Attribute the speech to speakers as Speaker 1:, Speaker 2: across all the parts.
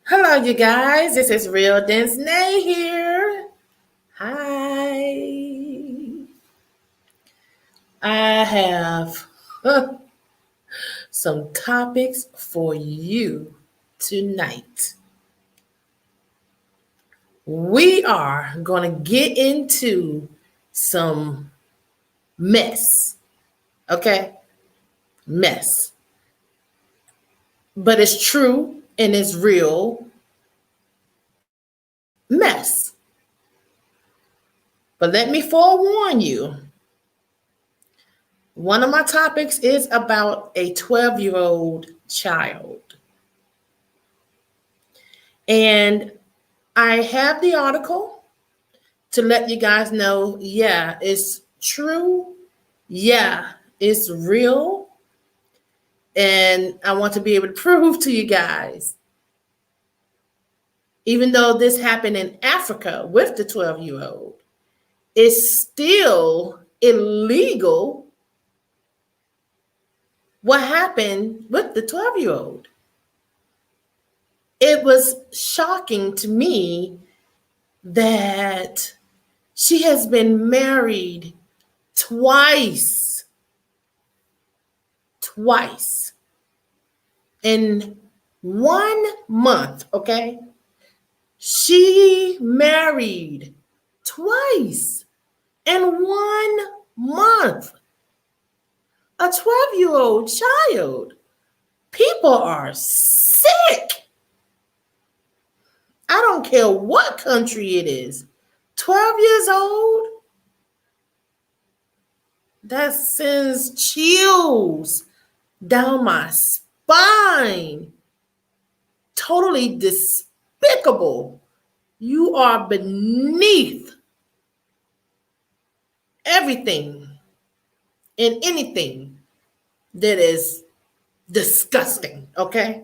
Speaker 1: Hello, you guys. This is Real Dence here. Hi. I have some topics for you tonight. We are going to get into some mess. Okay? Mess. But it's true and it's real mess. But let me forewarn you, one of my topics is about a 12-year-old child. And I have the article to let you guys know, yeah, it's true. Yeah, it's real. And I want to be able to prove to you guys, even though this happened in Africa with the 12-year-old, it's still illegal what happened with the 12-year-old. It was shocking to me that she has been married twice in 1 month. Okay, she married twice in 1 month, a 12-year-old child. People are sick. I don't care what country it is. 12 years old, that sends chills down my spine. Totally despicable. You are beneath everything and anything that is disgusting, okay?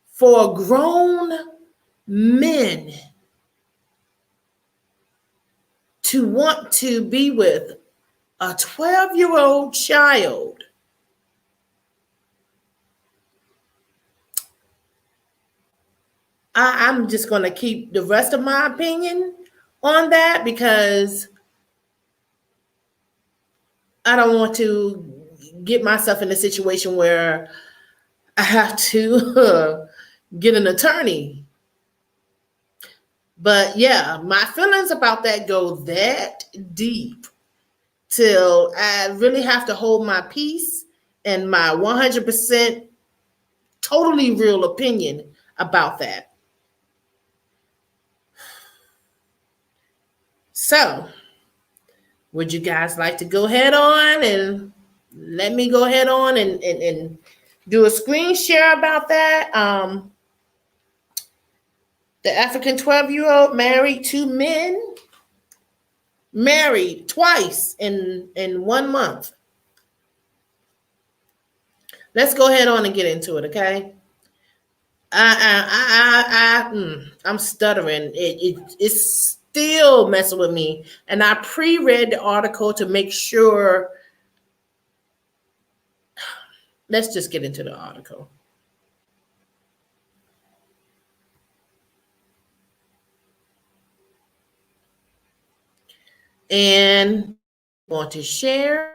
Speaker 1: For grown men to want to be with a 12-year-old child, I'm just going to keep the rest of my opinion on that because I don't want to get myself in a situation where I have to get an attorney. But yeah, my feelings about that go that deep till I really have to hold my peace and my 100% totally real opinion about that. So, would you guys like to go ahead on and let me go ahead on and do a screen share about that? The African 12-year-old married two men, married twice in 1 month. Let's go ahead on and get into it, okay? I'm stuttering. It's still messing with me, and I pre-read the article to make sure. Let's just get into the article. And want to share.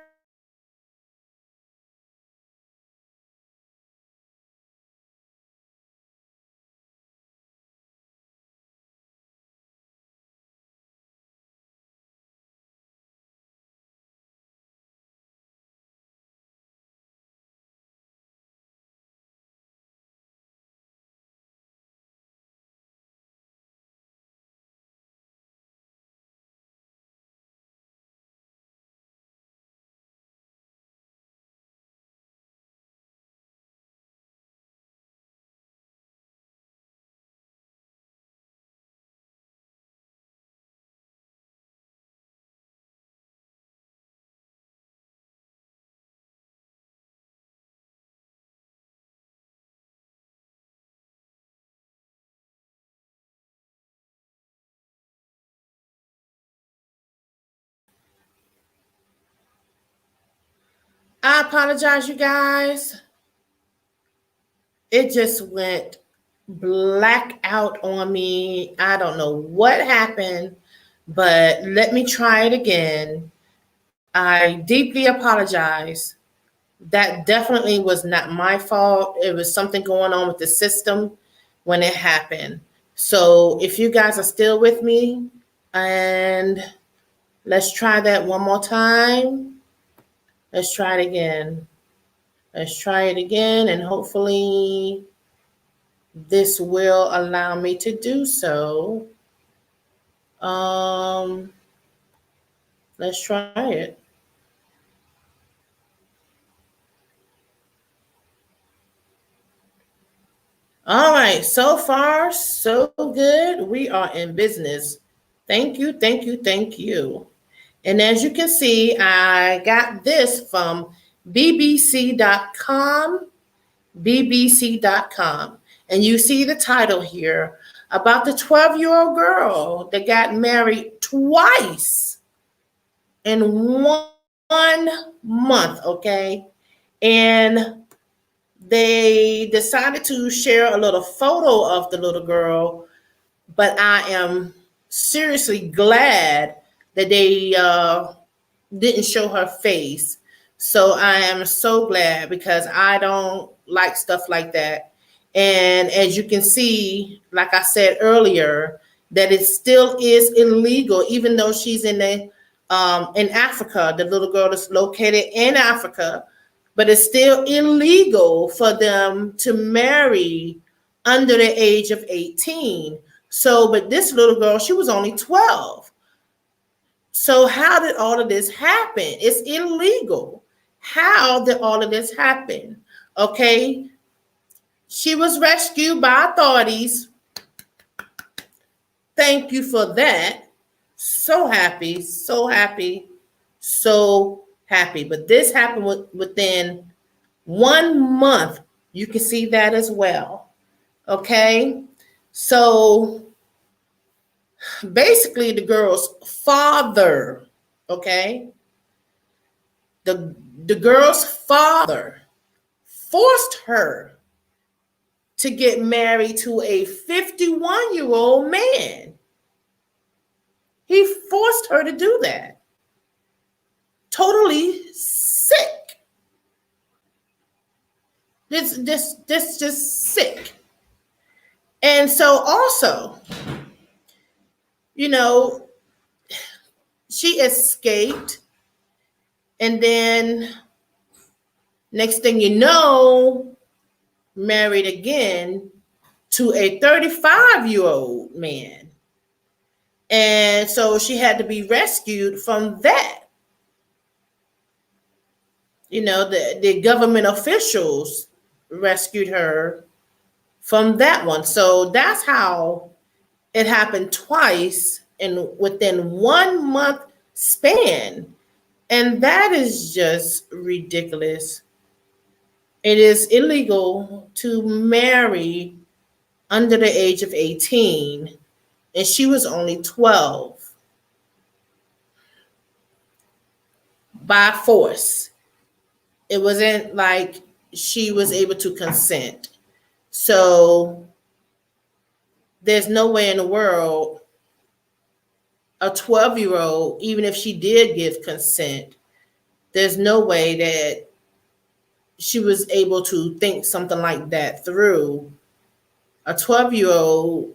Speaker 1: I apologize, you guys. It just went black out on me. I don't know what happened, but let me try it again. I deeply apologize. That definitely was not my fault. It was something going on with the system when it happened. So if you guys are still with me, and let's try that one more time. Let's try it again. Let's try it again, and hopefully this will allow me to do so. Um, let's try it. All right, so far so good. We are in business. Thank you, thank you, thank you. And as you can see, I got this from BBC.com, BBC.com. And you see the title here about the 12-year-old girl that got married twice in 1 month, okay? And they decided to share a little photo of the little girl, but I am seriously glad that they didn't show her face. So I am so glad because I don't like stuff like that. And as you can see, like I said earlier, that it still is illegal, even though she's in Africa. The little girl is located in Africa, but it's still illegal for them to marry under the age of 18. So, but this little girl, she was only 12. So how did all of this happen? It's illegal. How did all of this happen? Okay. She was rescued by authorities. Thank you for that. So happy, so happy, so happy. But this happened within 1 month. You can see that as well. Okay. So basically, the girl's father, okay, the girl's father forced her to get married to a 51-year-old man. He forced her to do that. Totally sick. This just sick. And so also, you know, she escaped, and then next thing you know, married again to a 35-year-old man. And so she had to be rescued from that. You know, the government officials rescued her from that one. So that's how it happened twice in within 1 month span. And that is just ridiculous. It is illegal to marry under the age of 18, and she was only 12 by force. It wasn't like she was able to consent. So there's no way in the world a 12-year-old, even if she did give consent, there's no way that she was able to think something like that through. A 12-year-old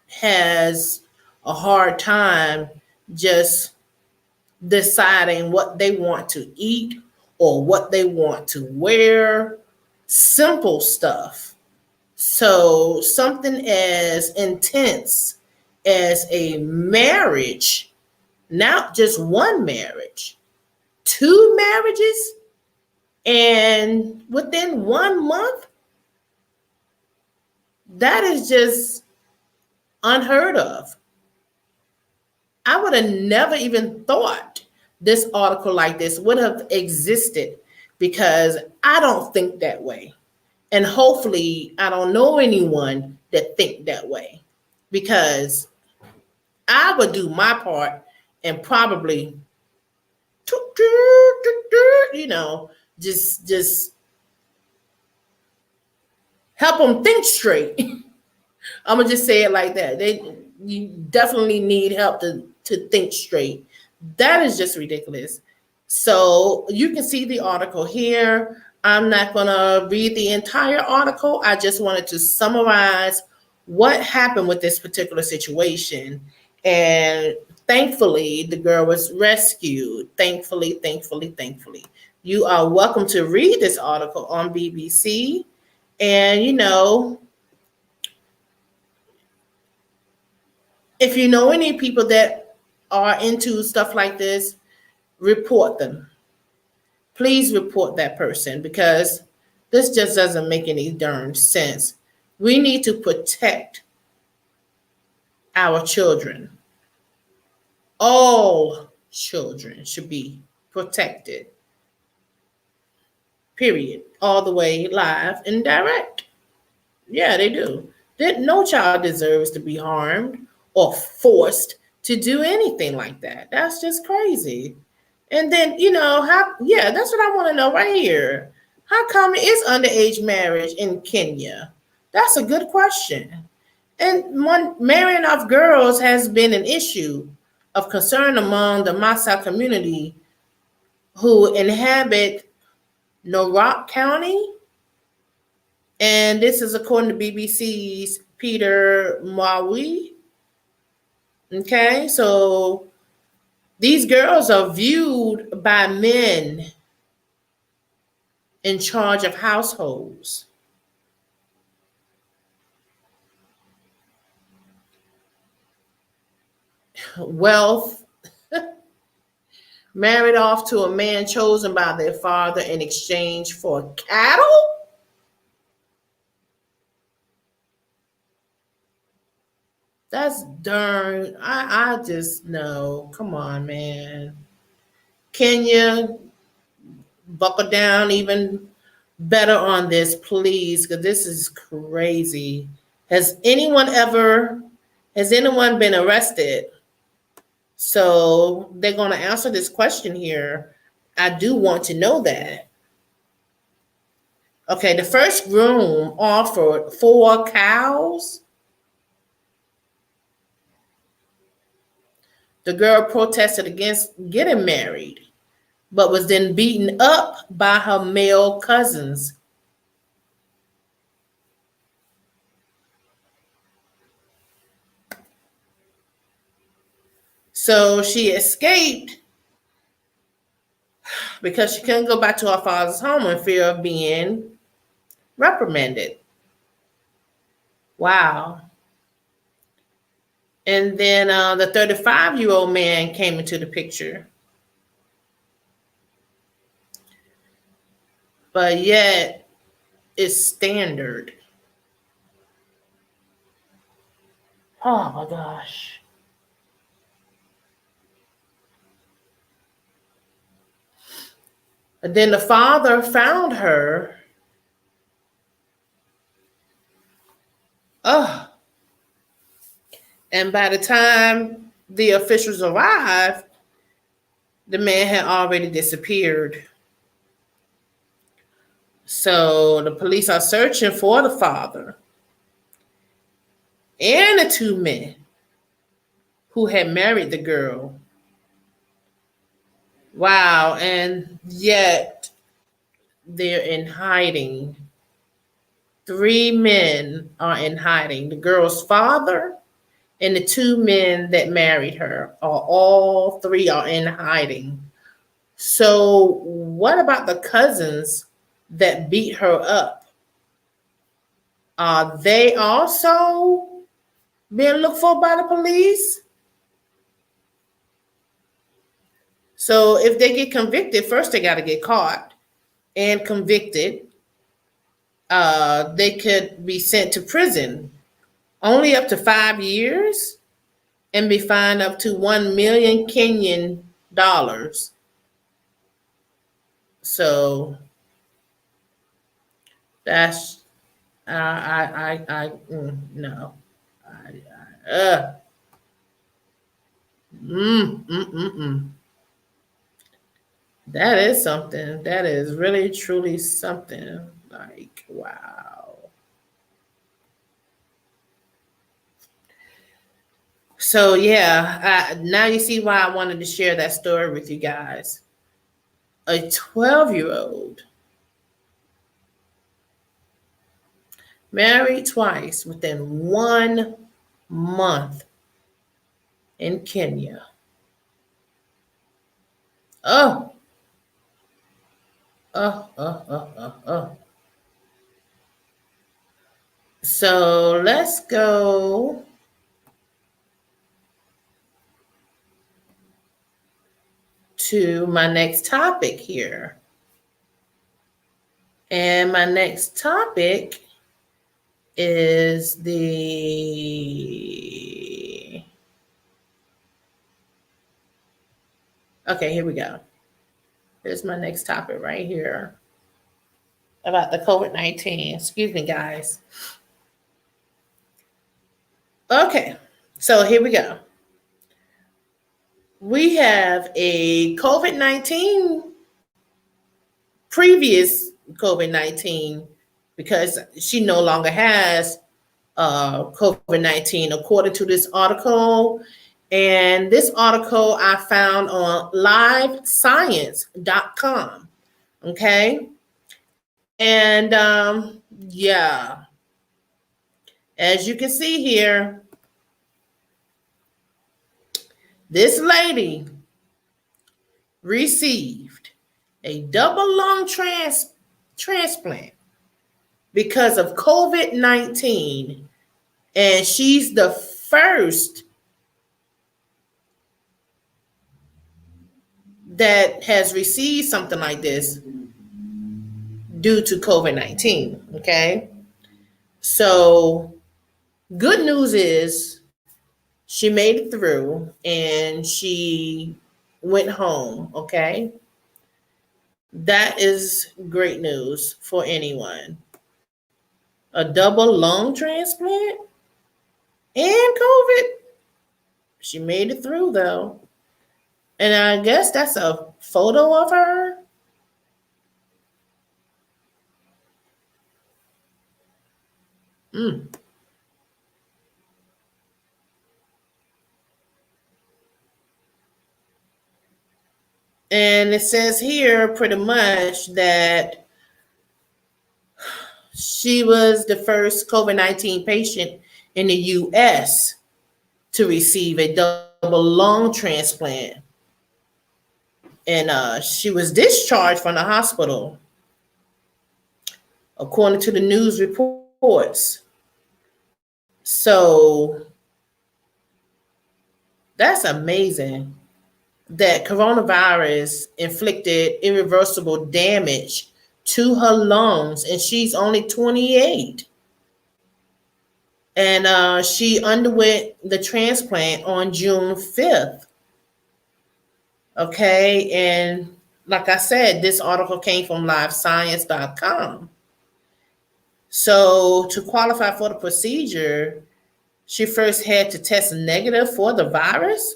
Speaker 1: has a hard time just deciding what they want to eat or what they want to wear, simple stuff. So something as intense as a marriage, not just one marriage, two marriages, and within 1 month, that is just unheard of. I would have never even thought this article like this would have existed because I don't think that way. And hopefully I don't know anyone that think that way, because I would do my part and probably, you know, just help them think straight. I'm gonna just say it like that. You definitely need help to think straight. That is just ridiculous. So you can see the article here. I'm not gonna read the entire article. I just wanted to summarize what happened with this particular situation. And thankfully, the girl was rescued. Thankfully, thankfully, thankfully. You are welcome to read this article on BBC. And if you know any people that are into stuff like this, report them. Please report that person because this just doesn't make any darn sense. We need to protect our children. All children should be protected, period. All the way live and direct. Yeah, they do. That no child deserves to be harmed or forced to do anything like that. That's just crazy. And then, how, yeah, that's what I want to know right here. How common is underage marriage in Kenya? That's a good question. And one marrying of girls has been an issue of concern among the Maasai community who inhabit Norok County. And this is according to BBC's Peter Maui. Okay, so these girls are viewed by men in charge of households. Wealth, married off to a man chosen by their father in exchange for cattle? That's darn, I just know. Come on, man. Kenya, buckle down even better on this, please, because this is crazy. Has anyone been arrested? So they're going to answer this question here. I do want to know that. Okay, the first groom offered 4 cows. The girl protested against getting married, but was then beaten up by her male cousins. So she escaped because she couldn't go back to her father's home in fear of being reprimanded. Wow. And then the 35-year-old man came into the picture. But yet, it's standard. Oh my gosh. And then the father found her. Oh, and by the time the officials arrived, the man had already disappeared. So the police are searching for the father and the 2 men who had married the girl. Wow. And yet they're in hiding. 3 men are in hiding. The girl's father and the 2 men that married her are all 3 are in hiding. So what about the cousins that beat her up? Are they also being looked for by the police? So if they get convicted, first they got to get caught and convicted. They could be sent to prison, only up to 5 years, and be fined up to 1 million Kenyan dollars. So that's no. I, mm, mm, mm, mm. That is something. That is really truly something. Like, wow. So yeah, now you see why I wanted to share that story with you guys. A 12-year-old married twice within 1 month in Kenya. Oh, oh, oh, oh, oh, oh. So let's go to my next topic here. And my next topic is the. Okay, here we go. Here's my next topic right here about the COVID-19. Excuse me, guys. Okay, so here we go. We have a COVID-19, previous COVID-19, because she no longer has COVID-19, according to this article. And this article I found on livescience.com. Okay. And yeah, as you can see here, this lady received a double lung transplant because of COVID-19. And she's the first that has received something like this due to COVID-19. Okay. So, good news is she made it through and she went home. Okay. That is great news for anyone. A double lung transplant and COVID. She made it through though. And I guess that's a photo of her. Mm. And it says here pretty much that she was the first COVID-19 patient in the U.S. to receive a double lung transplant. And she was discharged from the hospital, according to the news reports. So that's amazing that coronavirus inflicted irreversible damage to her lungs, and she's only 28. And she underwent the transplant on June 5th. Okay, and like I said, this article came from livescience.com. So to qualify for the procedure, she first had to test negative for the virus.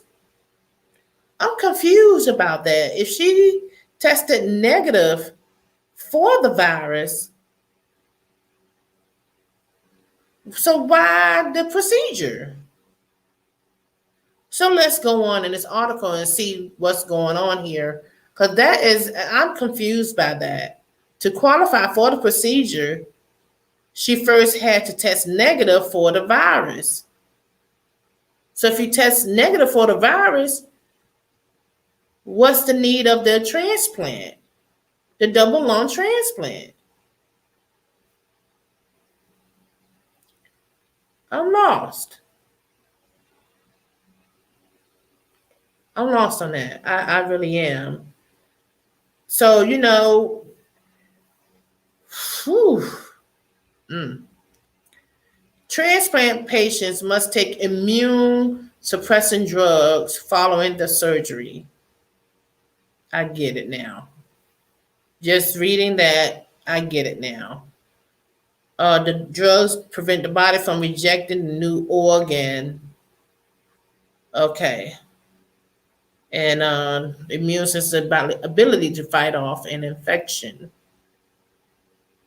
Speaker 1: I'm confused about that. If she tested negative for the virus, so why the procedure? So let's go on in this article and see what's going on here. Because I'm confused by that. To qualify for the procedure, she first had to test negative for the virus. So if you test negative for the virus, what's the need of the transplant? The double lung transplant? I'm lost. I'm lost on that. I really am. So, whew, transplant patients must take immune suppressant drugs following the surgery. I get it now. Just reading that, I get it now. The drugs prevent the body from rejecting the new organ. Okay. And the immune system ability to fight off an infection.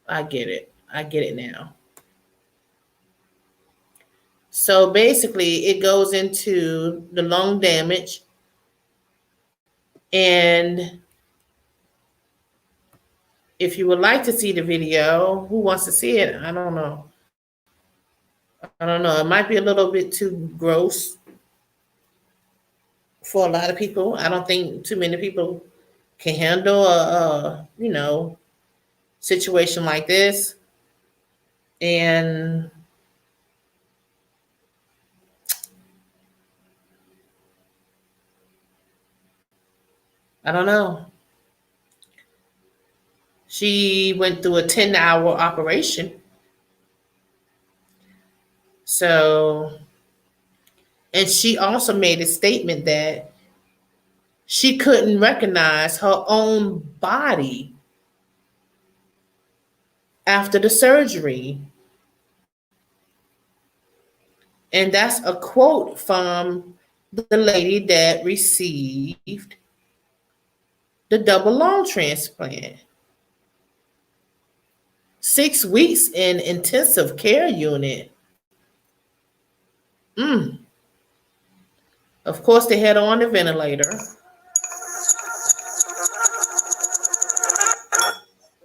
Speaker 1: I get it. I get it now. So basically, it goes into the lung damage, and if you would like to see the video, who wants to see it? I don't know. I don't know. It might be a little bit too gross for a lot of people. I don't think too many people can handle a situation like this. And I don't know. She went through a 10-hour operation. So, and she also made a statement that she couldn't recognize her own body after the surgery. And that's a quote from the lady that received the double lung transplant. 6 weeks in intensive care unit. Mm. Of course, they had her on the ventilator.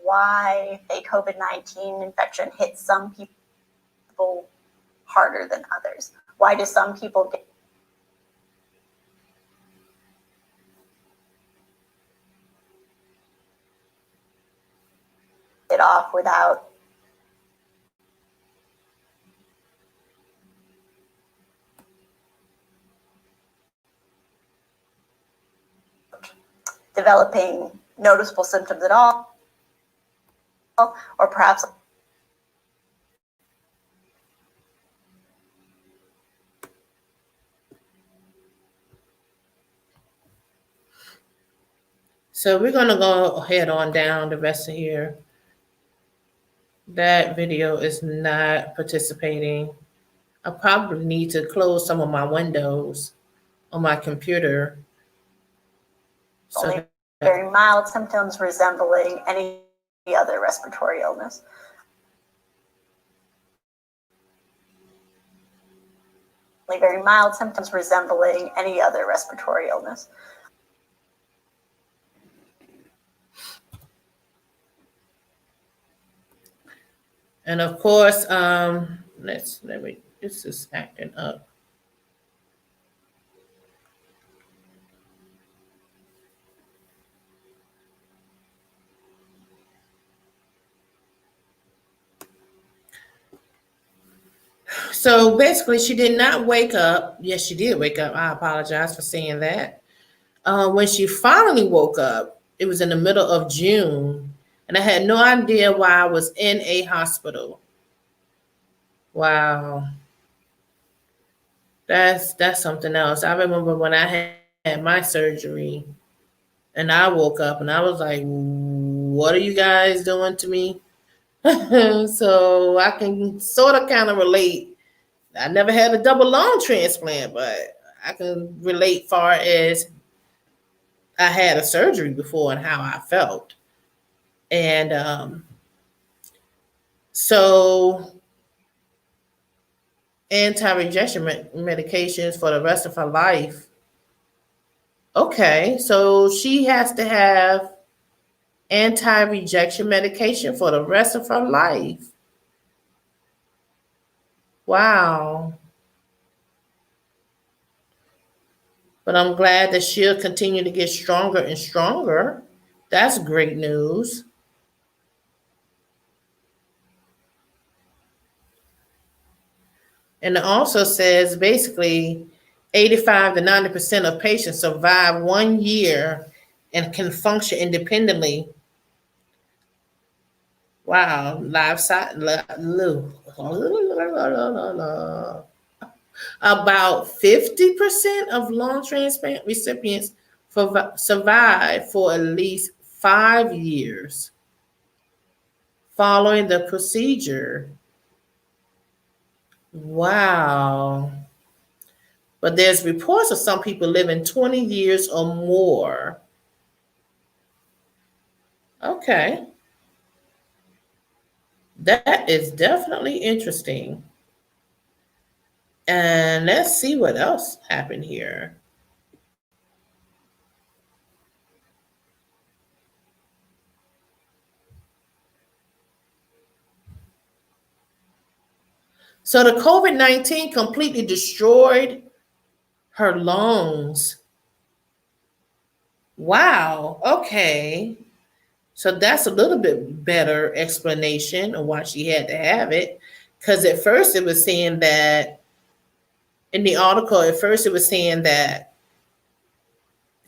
Speaker 2: Why a COVID-19 infection hits some people harder than others? Why do some people get it off without developing noticeable symptoms at all, or perhaps
Speaker 1: So we're going to go ahead on down the rest of here. That video is not participating. I probably need to close some of my windows on my computer.
Speaker 2: only very mild symptoms resembling any other respiratory illness. Only very mild symptoms resembling any other respiratory illness.
Speaker 1: And of course, this is acting up. So basically, she did not wake up. Yes, she did wake up. I apologize for saying that. When she finally woke up, it was in the middle of June, and I had no idea why I was in a hospital. Wow. That's something else. I remember when I had my surgery and I woke up and I was like, what are you guys doing to me? So I can sort of kind of relate. I never had a double lung transplant, but I can relate far as I had a surgery before and how I felt. And so anti-rejection medications for the rest of her life. Okay, so she has to have anti-rejection medication for the rest of her life. Wow. But I'm glad that she'll continue to get stronger and stronger. That's great news. And it also says basically 85 to 90% of patients survive 1 year and can function independently. Wow, about 50% of lung transplant recipients survive for at least 5 years following the procedure. Wow. But there's reports of some people living 20 years or more. Okay. That is definitely interesting. And let's see what else happened here. So the COVID-19 completely destroyed her lungs. Wow. Okay. So that's a little bit better explanation of why she had to have it. Because at first it was saying that, in the article, at first it was saying that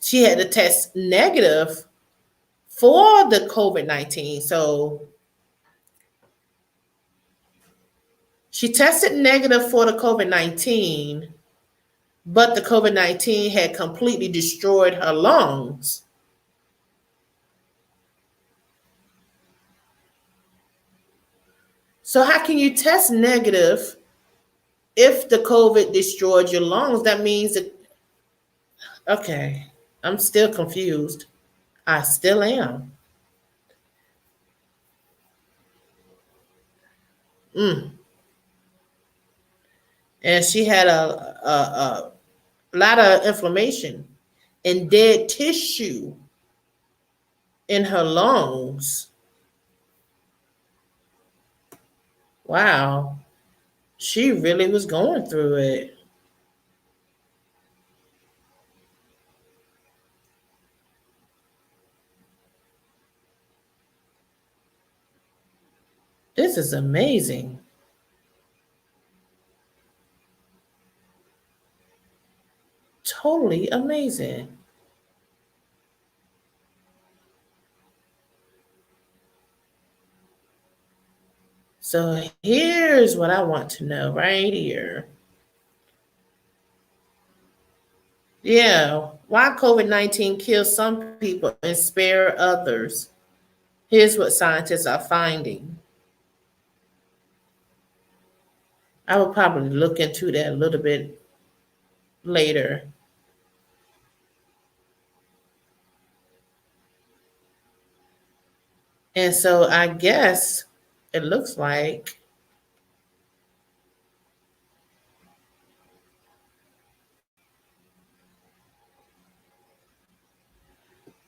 Speaker 1: she had to test negative for the COVID-19. So she tested negative for the COVID-19, but the COVID-19 had completely destroyed her lungs. So how can you test negative if the COVID destroyed your lungs? That means that, okay, I'm still confused. I still am. Mm. And she had a lot of inflammation and dead tissue in her lungs. Wow. She really was going through it. This is amazing. Totally amazing. So here's what I want to know right here. Yeah, why COVID-19 kills some people and spare others. Here's what scientists are finding. I will probably look into that a little bit later. And so I guess it looks like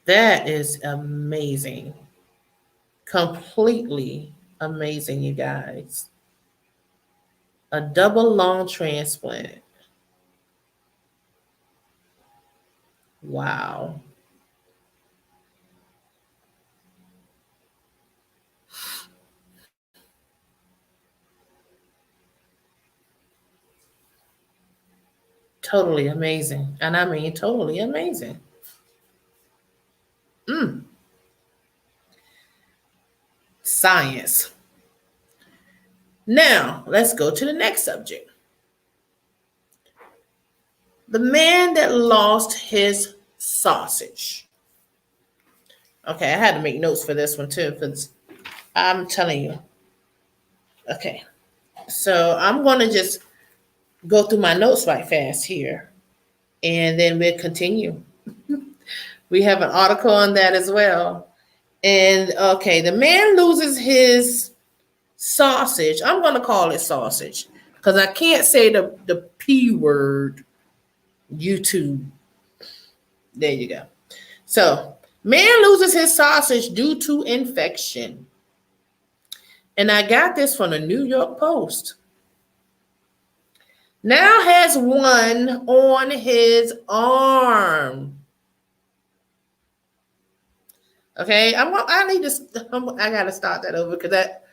Speaker 1: that is amazing. Completely amazing, you guys. A double lung transplant. Wow. Totally amazing. And I mean, totally amazing. Mm. Science. Now, let's go to the next subject. The man that lost his sausage. Okay, I had to make notes for this one too, because I'm telling you. Okay, so I'm going to just go through my notes right fast here, and then we'll continue. We have an article on that as well. And okay, the man loses his sausage. I'm going to call it sausage because I can't say the P word, YouTube. There you go. So, man loses his sausage due to infection. And I got this from the New York Post. Now has one on his arm. Okay, I gotta start that over because that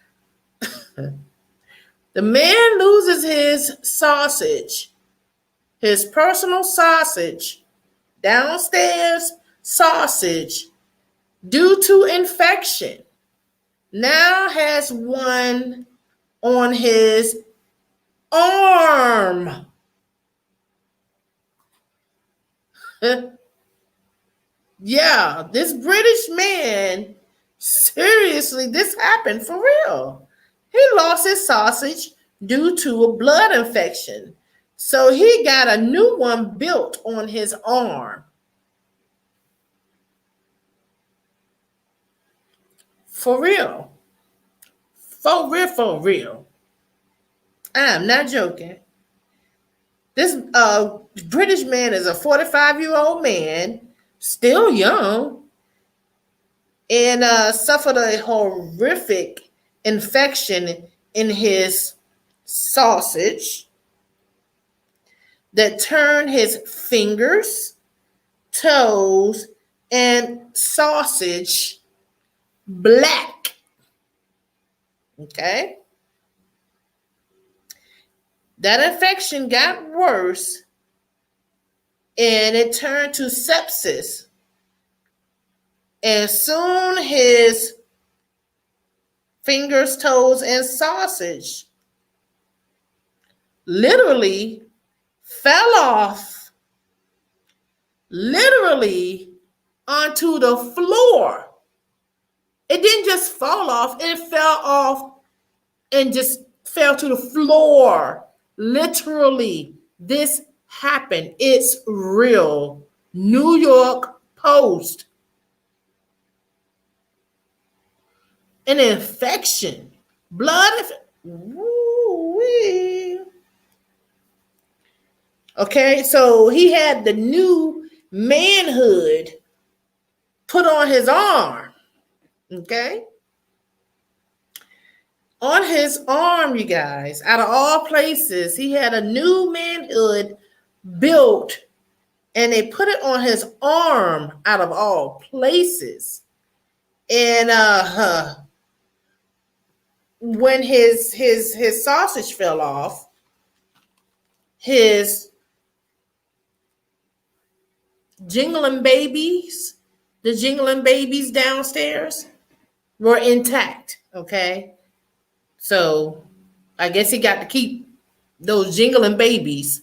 Speaker 1: the man loses his sausage, his personal sausage, downstairs sausage, due to infection. Now has one on his arm. Yeah, this British man, seriously, this happened for real. He lost his sausage due to a blood infection. So he got a new one built on his arm. For real. For real, for real. I'm not joking. This British man is a 45-year-old man, still young, and suffered a horrific infection in his sausage that turned his fingers, toes, and sausage black. Okay? That infection got worse and it turned to sepsis. And soon his fingers, toes, and sausage literally fell off, literally onto the floor. It didn't just fall off, it fell off and just fell to the floor. Literally, this happened. It's real. New York Post. An infection. Woo-wee. Okay, so he had the new manhood put on his arm. Okay? On his arm, you guys, out of all places, he had a new manhood built and they put it on his arm out of all places. And when his sausage fell off, his the jingling babies downstairs were intact. Okay. So I guess he got to keep those jingling babies.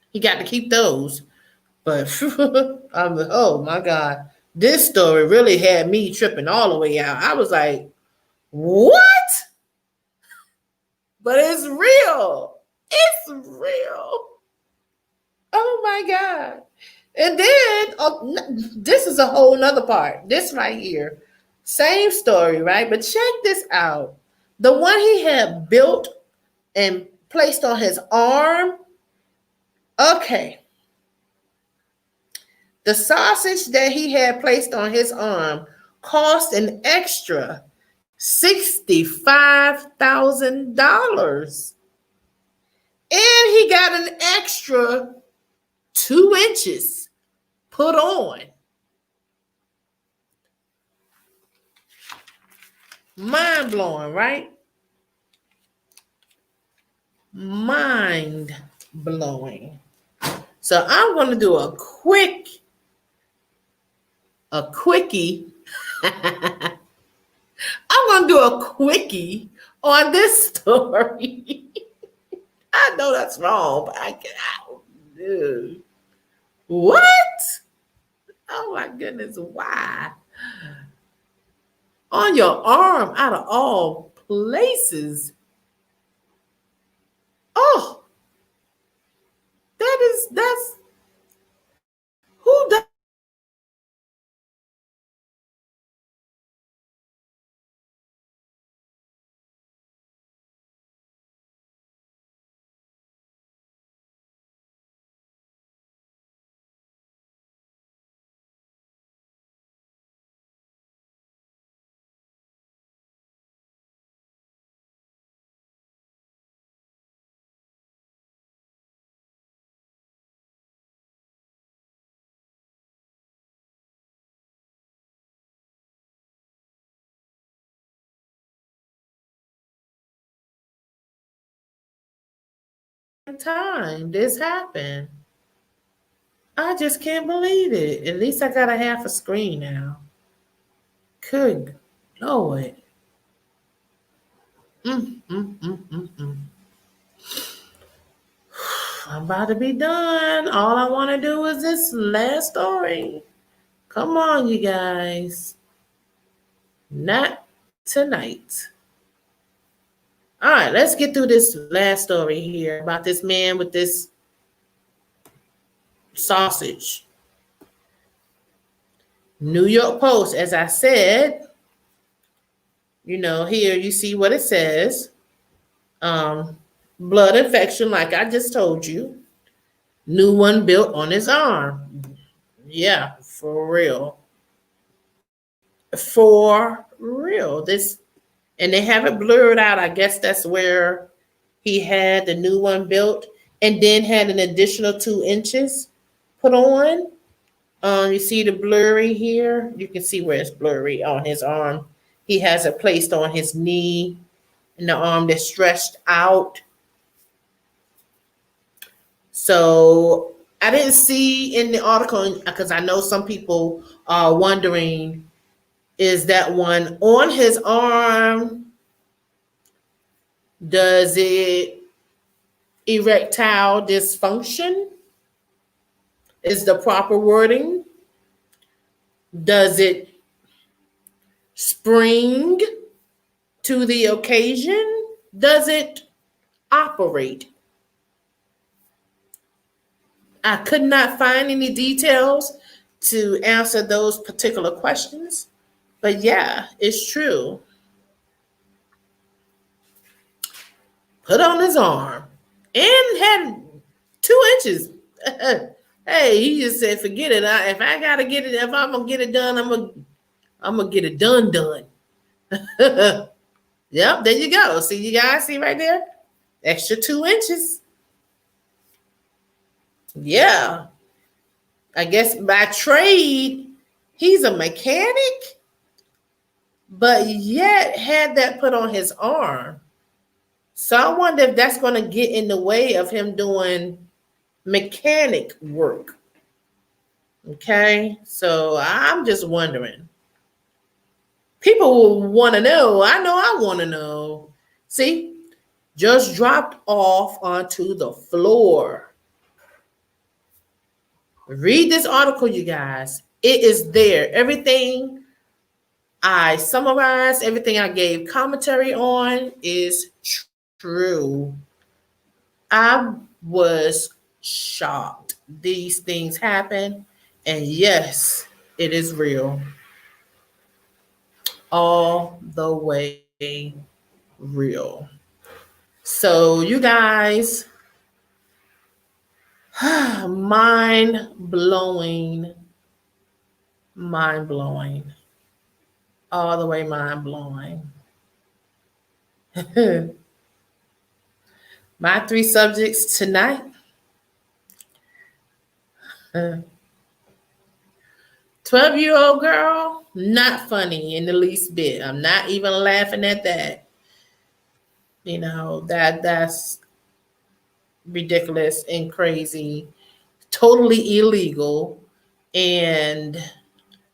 Speaker 1: He got to keep those. But oh my God, this story really had me tripping all the way out. I was like, what? But it's real. It's real. Oh my God. And then this is a whole nother part. This right here. Same story, right? But check this out. The one he had built and placed on his arm. Okay. The sausage that he had placed on his arm cost an extra $65,000. And he got an extra 2 inches put on. Mind blowing, right? Mind blowing. So I'm going to do a quickie. I'm going to do a quickie on this story. I know that's wrong, but I do. What? Oh my goodness, why? On your arm, out of all places. Oh, that's who does time this happened? I just can't believe it. At least I got a half a screen now. Good Lord. I'm about to be done. All I want to do is this last story. Come on, you guys. Not tonight. All right, let's get through this last story here about this man with this sausage. New York Post, as I said, here you see what it says. blood infection, like I just told you. New one built on his arm. Yeah, for real. For real. This, and they have it blurred out. I guess that's where he had the new one built and then had an additional 2 inches put on. You see the blurry here? You can see where it's blurry on his arm. He has it placed on his knee and the arm that's stretched out. So I didn't see in the article, because I know some people are wondering, is that one on his arm? Does it erectile dysfunction? Is the proper wording? Does it spring to the occasion? Does it operate? I could not find any details to answer those particular questions, but yeah, it's true. Put on his arm and had 2 inches. Hey, he just said, "Forget it. If I gotta get it, if I'm gonna get it done, I'm gonna get it done." Yep, there you go. See, you guys see right there, extra 2 inches. Yeah, I guess by trade he's a mechanic, but yet had that put on his arm. So I wonder if that's going to get in the way of him doing mechanic work. Okay, so I'm just wondering. People will want to know. I know I want to know. See, just dropped off onto the floor. Read this article, you guys. It is there. Everything I summarized, everything I gave commentary on is true. I was shocked. These things happen. And yes, it is real. All the way real. So, you guys, mind blowing, all the way mind blowing. My 3 subjects tonight: 12-year-old girl, not funny in the least bit. I'm not even laughing at that. That's ridiculous and crazy, totally illegal, and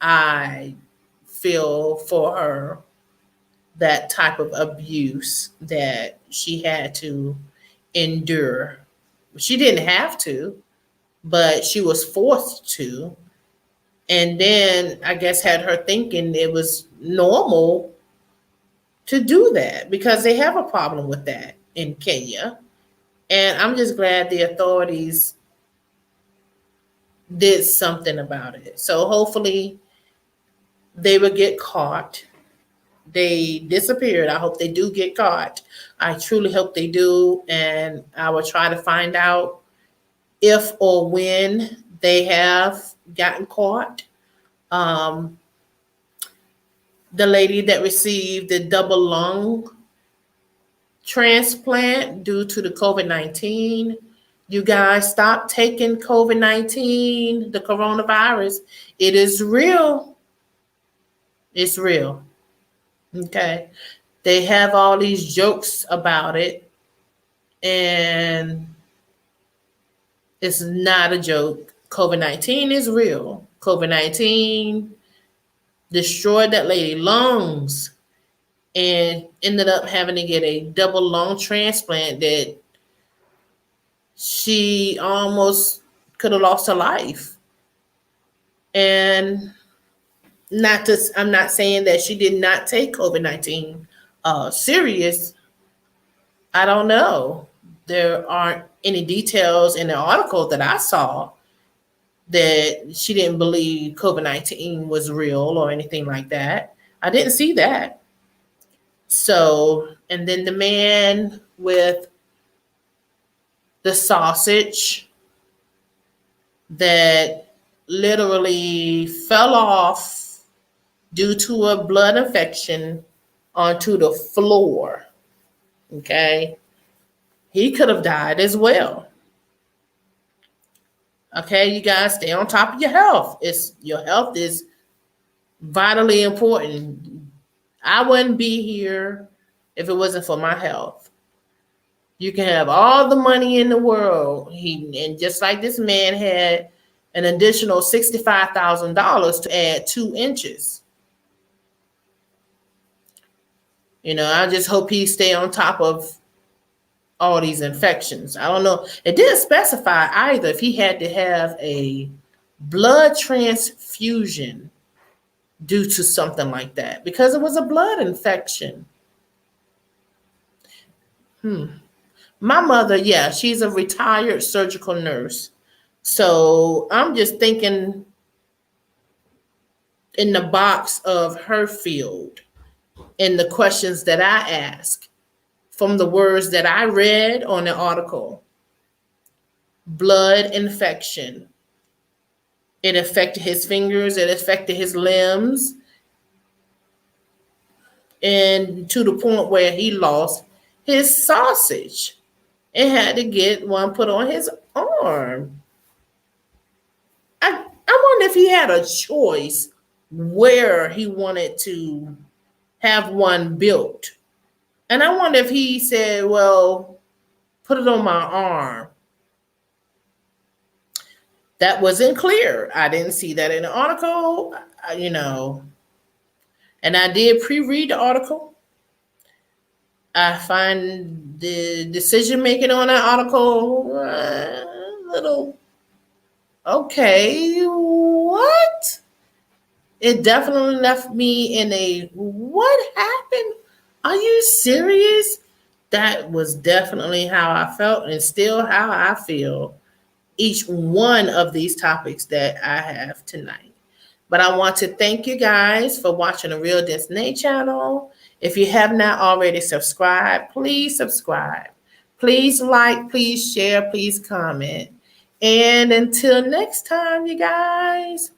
Speaker 1: I feel for her that type of abuse that she had to endure. She didn't have to, but she was forced to. And then I guess had her thinking it was normal to do that because they have a problem with that in Kenya. And I'm just glad the authorities did something about it. So hopefully they will get caught. They disappeared. I hope they do get caught. I truly hope they do. And I will try to find out if or when they have gotten caught. The lady that received the double lung transplant due to the COVID-19. You guys stop taking COVID-19, the coronavirus. It is real. It's real. Okay. They have all these jokes about it, and it's not a joke. COVID-19 is real. COVID-19 destroyed that lady lungs and ended up having to get a double lung transplant that she almost could have lost her life. And I'm not saying that she did not take COVID-19 serious. I don't know. There aren't any details in the article that I saw that she didn't believe COVID-19 was real or anything like that. I didn't see that. So, and then the man with the sausage that literally fell off due to a blood infection onto the floor. Okay. He could have died as well. Okay, you guys stay on top of your health. Your health is vitally important. I wouldn't be here if it wasn't for my health. You can have all the money in the world. And just like this man had an additional $65,000 to add 2 inches. I just hope he stay on top of all these infections. I don't know. It didn't specify either if he had to have a blood transfusion due to something like that, because it was a blood infection. My mother, yeah, she's a retired surgical nurse. So I'm just thinking in the box of her field and the questions that I ask from the words that I read on the article. Blood infection. It affected his fingers, it affected his limbs, and to the point where he lost his sausage and had to get one put on his arm. I wonder if he had a choice where he wanted to have one built. And I wonder if he said, well, put it on my arm. That wasn't clear. I didn't see that in the article, And I did pre-read the article. I find the decision making on that article a little okay. What? It definitely left me in a what happened? Are you serious? That was definitely how I felt and still how I feel each one of these topics that I have tonight. But I want to thank you guys for watching the Real Dence channel. If you have not already subscribed, please subscribe. Please like, please share, please comment. And until next time, you guys.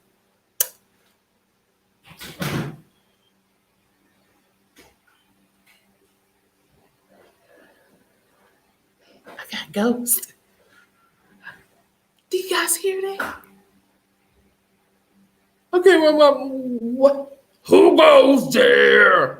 Speaker 1: I got ghosts. Do you guys hear that? Okay, well, what? Who goes there?